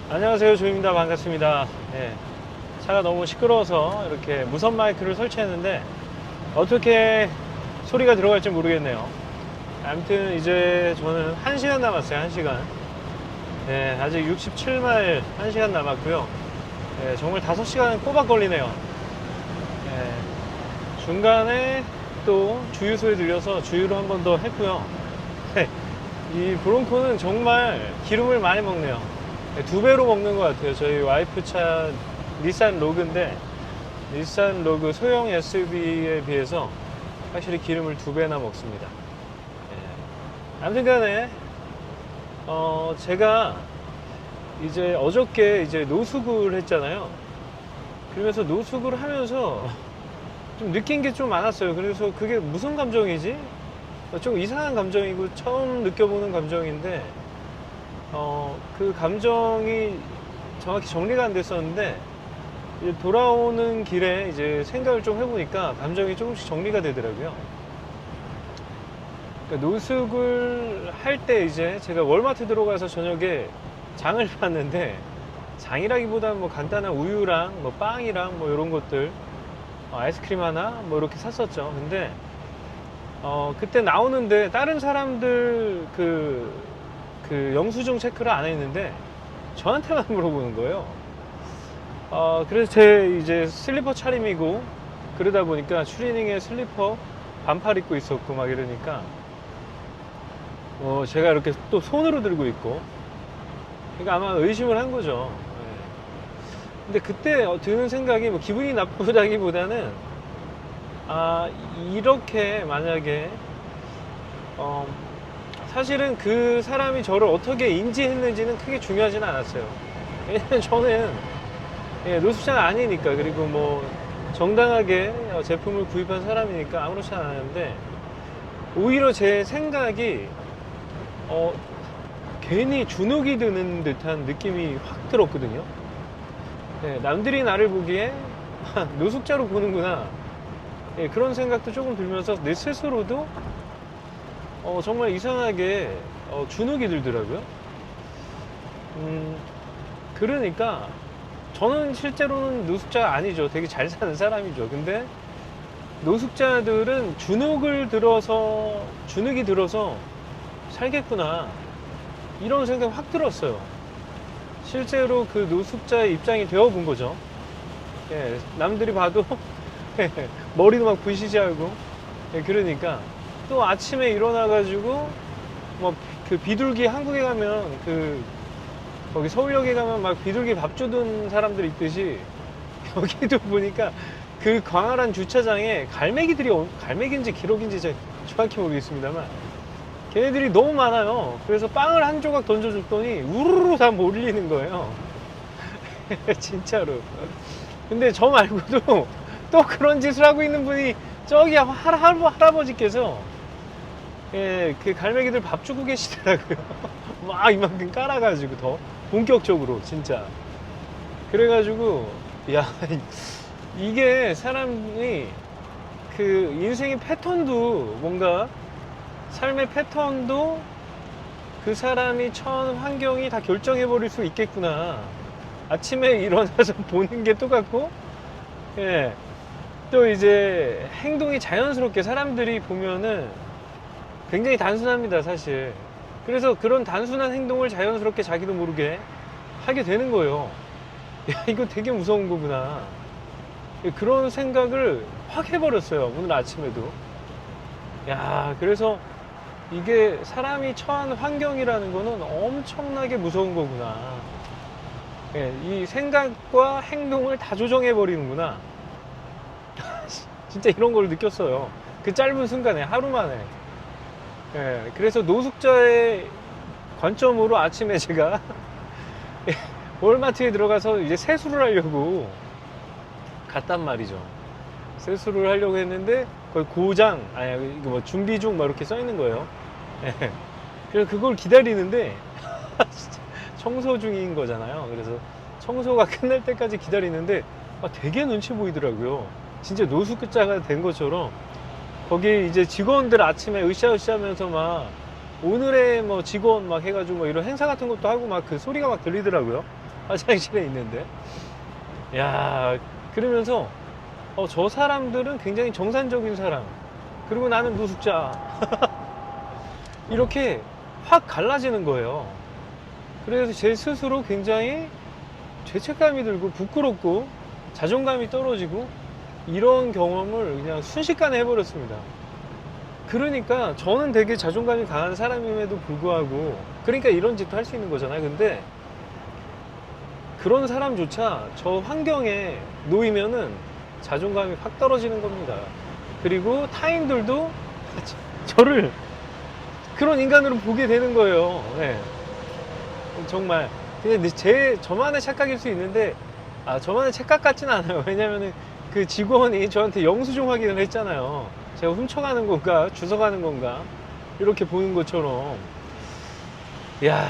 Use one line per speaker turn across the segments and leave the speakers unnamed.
안녕하세요, 조입니다. 반갑습니다. 예, 차가 너무 시끄러워서 이렇게 무선 마이크를 설치했는데 어떻게 소리가 들어갈지 모르겠네요. 아무튼 이제 저는 1시간 남았어요. 1시간. 예, 아직 67마일 1시간 남았고요. 예, 정말 5시간 꼬박 걸리네요. 예, 중간에 또 주유소에 들려서 주유를 한 번 더 했고요. 이 브론코는 정말 기름을 많이 먹네요. 2배로 먹는 것 같아요. 저희 와이프 차 닛산 로그인데 닛산 로그 소형 SUV에 비해서 확실히 기름을 2배나 먹습니다. 예. 아무튼 간에 제가 이제 어저께 이제 노숙을 했잖아요. 그러면서 노숙을 하면서 좀 느낀 게 좀 많았어요. 그래서 그게 무슨 감정이지? 좀 이상한 감정이고 처음 느껴보는 감정인데 그 감정이 정확히 정리가 안 됐었는데 이제 돌아오는 길에 이제 생각을 좀 해보니까 감정이 조금씩 정리가 되더라고요. 그러니까 노숙을 할 때 이제 제가 월마트 들어가서 저녁에 장을 봤는데 장이라기보다는 뭐 간단한 우유랑 뭐 빵이랑 뭐 이런 것들 아이스크림 하나 뭐 이렇게 샀었죠. 근데 그때 나오는데 다른 사람들 그 영수증 체크를 안 했는데 저한테만 물어보는 거예요. 그래서 제 이제 슬리퍼 차림이고 그러다 보니까 추리닝에 슬리퍼 반팔 입고 있었고 막 이러니까 제가 이렇게 또 손으로 들고 있고 그러니까 아마 의심을 한 거죠. 예. 근데 그때 드는 생각이 뭐 기분이 나쁘다기보다는 이렇게 만약에 사실은 그 사람이 저를 어떻게 인지했는지는 크게 중요하지는 않았어요. 왜냐면 저는 노숙자는 아니니까, 그리고 뭐 정당하게 제품을 구입한 사람이니까 아무렇지 않았는데 오히려 제 생각이 괜히 주눅이 드는 듯한 느낌이 확 들었거든요. 남들이 나를 보기에 노숙자로 보는구나, 그런 생각도 조금 들면서 내 스스로도 정말 이상하게 주눅이 들더라고요. 그러니까 저는 실제로는 노숙자가 아니죠. 되게 잘 사는 사람이죠. 근데 노숙자들은 주눅이 들어서 살겠구나, 이런 생각이 확 들었어요. 실제로 그 노숙자의 입장이 되어 본 거죠. 남들이 봐도 머리도 막 부시시하고, 그러니까 또 아침에 일어나가지고 뭐 그 비둘기, 한국에 가면 거기 서울역에 가면 막 비둘기 밥 주던 사람들 있듯이 여기도 보니까 그 광활한 주차장에 갈매기인지 기록인지 정확히 모르겠습니다만 걔네들이 너무 많아요. 그래서 빵을 한 조각 던져줬더니 우르르 다 몰리는 거예요. 진짜로. 근데 저 말고도 또 그런 짓을 하고 있는 분이 저기 할아버지께서 그 갈매기들 밥 주고 계시더라고요. 막 이만큼 깔아가지고 더 본격적으로 진짜. 그래가지고 야, 이게 사람이 그 인생의 패턴도, 뭔가 삶의 패턴도 그 사람이 처한 환경이 다 결정해 버릴 수 있겠구나. 아침에 일어나서 보는 게 똑같고, 또 이제 행동이 자연스럽게 사람들이 보면은 굉장히 단순합니다, 사실. 그래서 그런 단순한 행동을 자연스럽게 자기도 모르게 하게 되는 거예요. 야, 이거 되게 무서운 거구나. 그런 생각을 확 해버렸어요, 오늘 아침에도. 야, 그래서 이게 사람이 처한 환경이라는 거는 엄청나게 무서운 거구나. 이 생각과 행동을 다 조정해 버리는구나. 진짜 이런 걸 느꼈어요. 그 짧은 순간에, 하루 만에. 그래서 노숙자의 관점으로 아침에 제가 월마트에 들어가서 이제 세수를 하려고 갔단 말이죠. 세수를 하려고 했는데 거기 고장, 이거 뭐 준비 중 막 이렇게 써 있는 거예요. 그래서 그걸 기다리는데 청소 중인 거잖아요. 그래서 청소가 끝날 때까지 기다리는데 되게 눈치 보이더라고요. 진짜 노숙자가 된 것처럼 거기 이제 직원들 아침에 으쌰으쌰 하면서 오늘의 뭐 직원 막 해가지고 뭐 이런 행사 같은 것도 하고 막 그 소리가 막 들리더라고요. 화장실에 있는데. 야, 그러면서 저 사람들은 굉장히 정상적인 사람, 그리고 나는 노숙자. 이렇게 확 갈라지는 거예요. 그래서 제 스스로 굉장히 죄책감이 들고 부끄럽고 자존감이 떨어지고 이런 경험을 그냥 순식간에 해버렸습니다. 그러니까 저는 되게 자존감이 강한 사람임에도 불구하고, 그러니까 이런 짓도 할 수 있는 거잖아요. 근데 그런 사람조차 저 환경에 놓이면은 자존감이 확 떨어지는 겁니다. 그리고 타인들도 저를 그런 인간으로 보게 되는 거예요. 네. 정말 그냥 저만의 착각일 수 있는데, 저만의 착각 같지는 않아요. 왜냐면은 그 직원이 저한테 영수증 확인을 했잖아요. 제가 훔쳐가는 건가 주워가는 건가 이렇게 보는 것처럼. 야,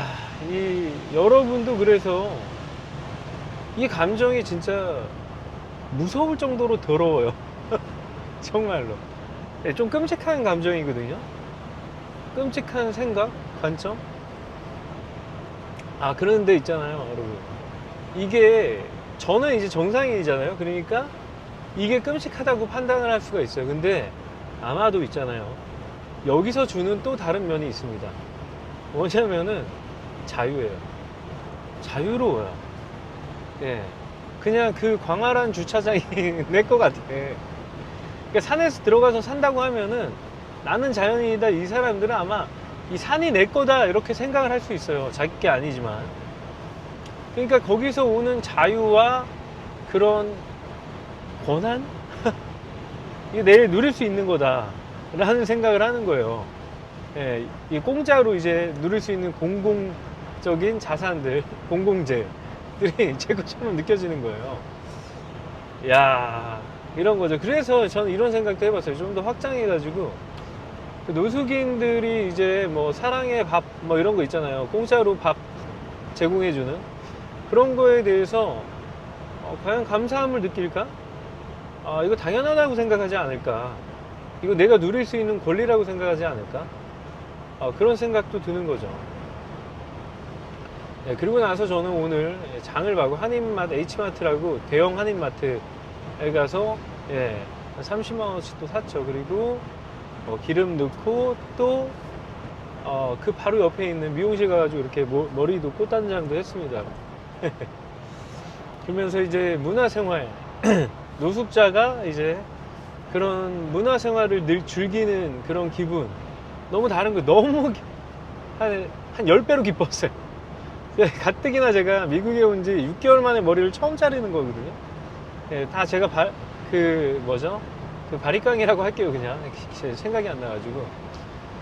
여러분도 그래서 이 감정이 진짜 무서울 정도로 더러워요. 정말로. 네, 좀 끔찍한 감정이거든요. 끔찍한 생각, 관점. 그런 데 있잖아요, 여러분. 이게 저는 이제 정상인이잖아요. 그러니까 이게 끔찍하다고 판단을 할 수가 있어요. 근데 아마도 있잖아요, 여기서 주는 또 다른 면이 있습니다. 뭐냐면은 자유예요. 자유로워요. 예. 그냥 그 광활한 주차장이 내 것 같아. 그러니까 산에서 들어가서 산다고 하면은 나는 자연인이다, 이 사람들은 아마 이 산이 내 거다 이렇게 생각을 할 수 있어요. 자기 게 아니지만. 그러니까 거기서 오는 자유와 그런 권한? 이게 내일 누릴 수 있는 거다 라는 생각을 하는 거예요. 예, 이 공짜로 이제 누릴 수 있는 공공적인 자산들, 공공재들이 제 것처럼 느껴지는 거예요. 야, 이런 거죠. 그래서 저는 이런 생각도 해봤어요. 좀 더 확장해가지고, 그 노숙인들이 이제 뭐 사랑의 밥 뭐 이런 거 있잖아요. 공짜로 밥 제공해주는 그런 거에 대해서 과연 감사함을 느낄까? 이거 당연하다고 생각하지 않을까? 이거 내가 누릴 수 있는 권리라고 생각하지 않을까? 그런 생각도 드는 거죠. 네, 그리고 나서 저는 오늘 장을 봐고 한인마트, H마트라고 대형 한인마트에 가서 한 30만 원씩 또 샀죠. 그리고 기름 넣고 또 그 바로 옆에 있는 미용실 가가지고 이렇게 머리도 꽃단장도 했습니다. 그러면서 이제 문화생활, 노숙자가 이제 그런 문화생활을 늘 즐기는 그런 기분, 너무 다른 거, 너무 한 10배로 기뻤어요. 가뜩이나 제가 미국에 온 지 6개월 만에 머리를 처음 자르는 거거든요. 다 제가 그 바리깡이라고 할게요. 그냥 생각이 안 나가지고.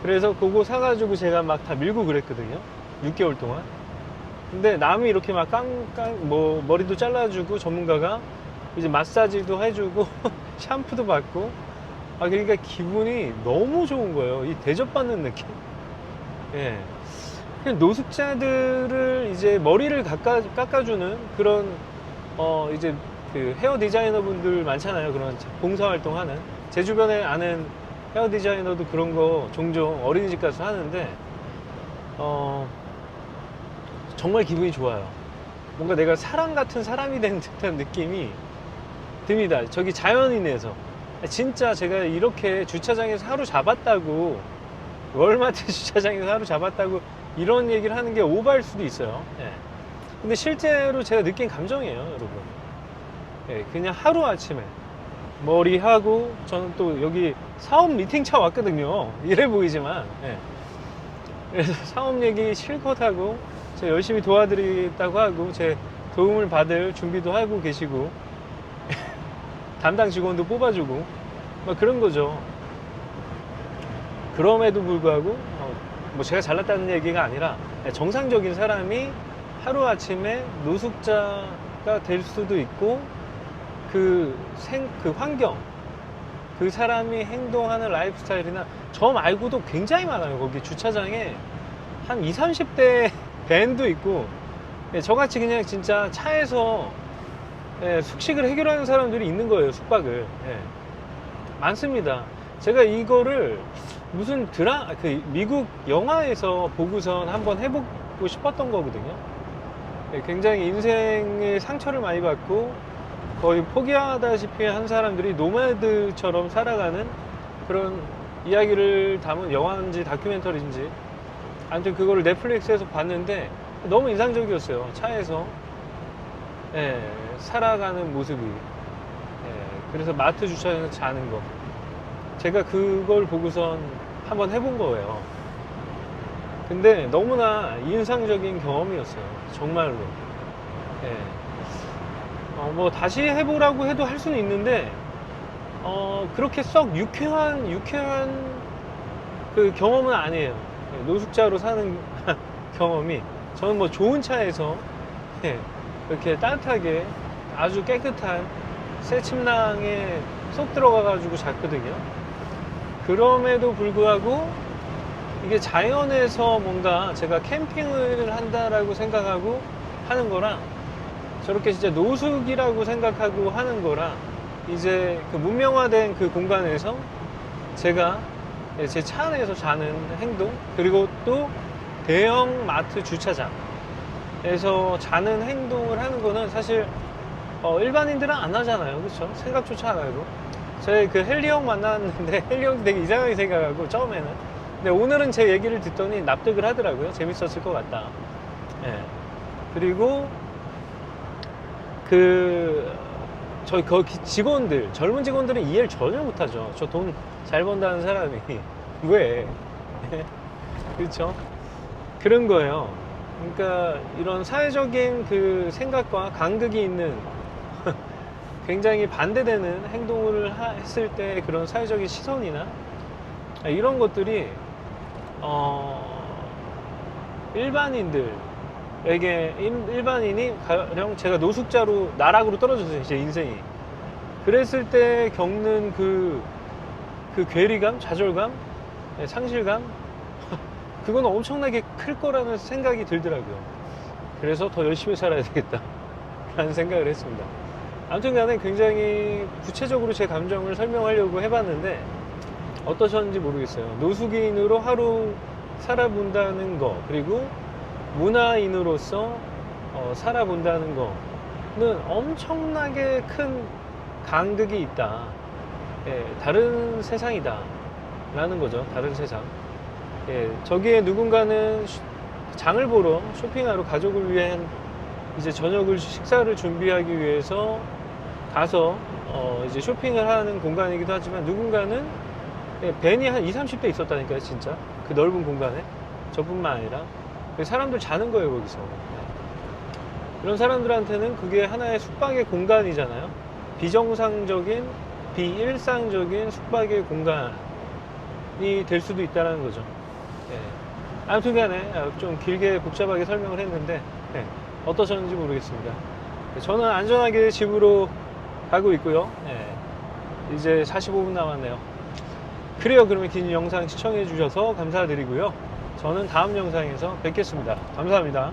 그래서 그거 사가지고 제가 막 다 밀고 그랬거든요. 6개월 동안. 근데 남이 이렇게 막 머리도 잘라주고, 전문가가 이제 마사지도 해주고 샴푸도 받고, 그러니까 기분이 너무 좋은 거예요. 이 대접받는 느낌. 예. 그냥 노숙자들을 이제 머리를 깎아주는 그런 이제 그 헤어 디자이너 분들 많잖아요. 그런 봉사활동 하는, 제 주변에 아는 헤어 디자이너도 그런 거 종종 어린이집 가서 하는데 정말 기분이 좋아요. 뭔가 내가 사람 같은 사람이 된 듯한 느낌이 듭니다. 저기 자연인에서 진짜 제가 이렇게 주차장에서 하루 잡았다고, 월마트 주차장에서 하루 잡았다고 이런 얘기를 하는 게 오버일 수도 있어요. 근데 실제로 제가 느낀 감정이에요, 여러분. 그냥 하루아침에 머리하고, 저는 또 여기 사업 미팅차 왔거든요. 이래 보이지만. 그래서 사업 얘기 실컷 하고, 제가 열심히 도와드리겠다고 하고, 제 도움을 받을 준비도 하고 계시고, 담당 직원도 뽑아주고, 막 그런 거죠. 그럼에도 불구하고, 뭐 제가 잘났다는 얘기가 아니라, 정상적인 사람이 하루아침에 노숙자가 될 수도 있고, 그 환경, 그 사람이 행동하는 라이프 스타일이나, 저 말고도 굉장히 많아요. 거기 주차장에 한 20, 30대 밴도 있고, 저같이 그냥 진짜 차에서 숙식을 해결하는 사람들이 있는 거예요. 숙박을. 많습니다. 제가 이거를 무슨 미국 영화에서 보고선 한번 해보고 싶었던 거거든요. 굉장히 인생의 상처를 많이 받고 거의 포기하다시피 한 사람들이 노마드처럼 살아가는 그런 이야기를 담은 영화인지 다큐멘터리인지 아무튼 그거를 넷플릭스에서 봤는데 너무 인상적이었어요. 차에서 살아가는 모습이. 그래서 마트 주차장에서 자는 거. 제가 그걸 보고선 한번 해본 거예요. 근데 너무나 인상적인 경험이었어요. 정말로. 뭐 다시 해보라고 해도 할 수는 있는데 그렇게 썩 유쾌한 그 경험은 아니에요. 노숙자로 사는 경험이. 저는 뭐 좋은 차에서 이렇게 따뜻하게 아주 깨끗한 새 침낭에 쏙 들어가가지고 잤거든요. 그럼에도 불구하고 이게 자연에서 뭔가 제가 캠핑을 한다라고 생각하고 하는 거랑 저렇게 진짜 노숙이라고 생각하고 하는 거랑 이제 그 문명화된 그 공간에서 제가 제 차 안에서 자는 행동, 그리고 또 대형 마트 주차장에서 자는 행동을 하는 거는 사실 일반인들은 안 하잖아요. 그렇죠? 생각조차 안 하고. 저희 그 헨리 형 만났는데 헨리 형도 되게 이상하게 생각하고 처음에는. 근데 오늘은 제 얘기를 듣더니 납득을 하더라고요. 재밌었을 것 같다. 그리고 저희 거기 직원들, 젊은 직원들은 이해를 전혀 못하죠. 저 돈 잘 번다는 사람이 왜? 그렇죠? 그런 거예요. 그러니까 이런 사회적인 그 생각과 간극이 있는 굉장히 반대되는 행동을 했을 때 그런 사회적인 시선이나 이런 것들이 일반인이 가령 제가 노숙자로 나락으로 떨어졌어요. 제 인생이. 그랬을 때 겪는 그 괴리감, 좌절감, 상실감, 그건 엄청나게 클 거라는 생각이 들더라고요. 그래서 더 열심히 살아야 되겠다 라는 생각을 했습니다. 아무튼 간에 굉장히 구체적으로 제 감정을 설명하려고 해봤는데 어떠셨는지 모르겠어요. 노숙인으로 하루 살아본다는 거, 그리고 문화인으로서 살아본다는 거는 엄청나게 큰 간극이 있다. 다른 세상이다 라는 거죠. 다른 세상. 저기에 누군가는 장을 보러 쇼핑하러 가족을 위한 이제 저녁을 식사를 준비하기 위해서 가서 이제 쇼핑을 하는 공간이기도 하지만 누군가는 밴이 한 20, 30대 있었다니까요. 진짜 그 넓은 공간에. 저뿐만 아니라 사람들 자는 거예요. 거기서. 이런 사람들한테는 그게 하나의 숙박의 공간이잖아요. 비정상적인, 비일상적인 숙박의 공간이 될 수도 있다는 거죠. 아무튼 간에 좀 길게 복잡하게 설명을 했는데 어떠셨는지 모르겠습니다. 저는 안전하게 집으로 가고 있고요. 이제 45분 남았네요. 그래요. 그러면 긴 영상 시청해 주셔서 감사드리고요. 저는 다음 영상에서 뵙겠습니다. 감사합니다.